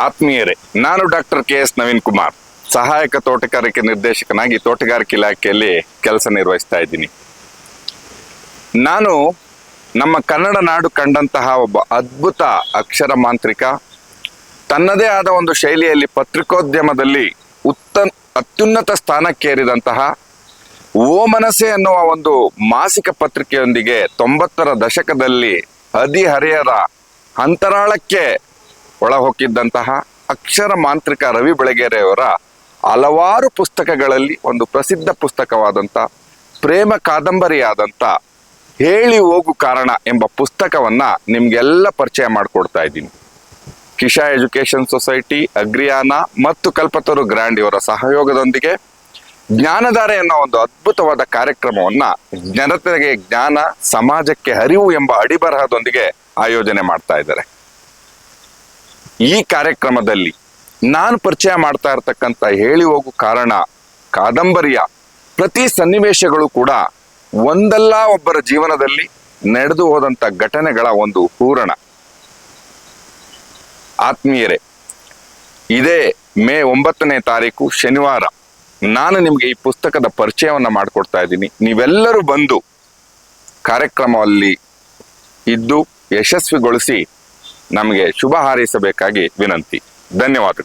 ಆತ್ಮೀಯರೇ, ನಾನು doctor KS Naveen Kumar, ಸಹಾಯಕ ತೋಟಗಾರಿಕೆ ನಿರ್ದೇಶಕನಾಗಿ ತೋಟಗಾರಿಕೆ ಇಲಾಖೆಯಲ್ಲಿ ಕೆಲಸ ನಿರ್ವಹಿಸ್ತಾ ಇದ್ದೀನಿ. ನಾನು ನಮ್ಮ ಕನ್ನಡ ನಾಡು ಕಂಡಂತಹ ಒಬ್ಬ ಅದ್ಭುತ ಅಕ್ಷರ ಮಾಂತ್ರಿಕ, ತನ್ನದೇ ಆದ ಒಂದು ಶೈಲಿಯಲ್ಲಿ ಪತ್ರಿಕೋದ್ಯಮದಲ್ಲಿ ಅತ್ಯುನ್ನತ ಸ್ಥಾನಕ್ಕೇರಿದಂತಹ ಓಮನಸೆ ಅನ್ನುವ ಒಂದು ಮಾಸಿಕ ಪತ್ರಿಕೆಯೊಂದಿಗೆ 90ರ ದಶಕದಲ್ಲಿ ಹದಿಹರೆಯರ ಅಂತರಾಳಕ್ಕೆ ಒಳಹೊಕ್ಕಿದ್ದಂತಹ ಅಕ್ಷರ ಮಾಂತ್ರಿಕ ರವಿ ಬೆಳಗೆರೆಯವರ ಹಲವಾರು ಪುಸ್ತಕಗಳಲ್ಲಿ ಒಂದು ಪ್ರಸಿದ್ಧ ಪುಸ್ತಕವಾದಂಥ ಪ್ರೇಮ ಕಾದಂಬರಿಯಾದಂಥ ಹೇಳಿ ಹೋಗು ಕಾರಣ ಎಂಬ ಪುಸ್ತಕವನ್ನ ನಿಮ್ಗೆಲ್ಲ ಪರಿಚಯ ಮಾಡಿಕೊಡ್ತಾ ಇದ್ದೀನಿ. ಕಿಶಾ ಎಜುಕೇಶನ್ ಸೊಸೈಟಿ, ಅಗ್ರಿಯಾನ ಮತ್ತು ಕಲ್ಪತರು ಗ್ರ್ಯಾಂಡ್ ಇವರ ಸಹಯೋಗದೊಂದಿಗೆ ಜ್ಞಾನಧಾರೆ ಅನ್ನೋ ಒಂದು ಅದ್ಭುತವಾದ ಕಾರ್ಯಕ್ರಮವನ್ನ ಜನತೆಗೆ ಜ್ಞಾನ, ಸಮಾಜಕ್ಕೆ ಅರಿವು ಎಂಬ ಅಡಿಬರಹದೊಂದಿಗೆ ಆಯೋಜನೆ ಮಾಡ್ತಾ ಇದ್ದಾರೆ. ಈ ಕಾರ್ಯಕ್ರಮದಲ್ಲಿ ನಾನು ಪರಿಚಯ ಮಾಡ್ತಾ ಇರ್ತಕ್ಕಂಥ ಹೇಳಿ ಹೋಗು ಕಾರಣ ಕಾದಂಬರಿಯ ಪ್ರತಿ ಸನ್ನಿವೇಶಗಳು ಕೂಡ ಒಂದಲ್ಲ ಒಬ್ಬರ ಜೀವನದಲ್ಲಿ ನಡೆದು ಹೋದಂಥ ಘಟನೆಗಳ ಒಂದು ಹೂರಣ. ಆತ್ಮೀಯರೇ, ಇದೇ ಮೇ 9ನೇ ತಾರೀಕು ಶನಿವಾರ ನಾನು ನಿಮಗೆ ಈ ಪುಸ್ತಕದ ಪರಿಚಯವನ್ನ ಮಾಡಿಕೊಡ್ತಾ ಇದ್ದೀನಿ. ನೀವೆಲ್ಲರೂ ಬಂದು ಕಾರ್ಯಕ್ರಮದಲ್ಲಿ ಇದ್ದು ಯಶಸ್ವಿಗೊಳಿಸಿ ನಮಗೆ ಶುಭ ಹಾರೈಸಬೇಕಾಗಿ ವಿನಂತಿ. ಧನ್ಯವಾದಗಳು.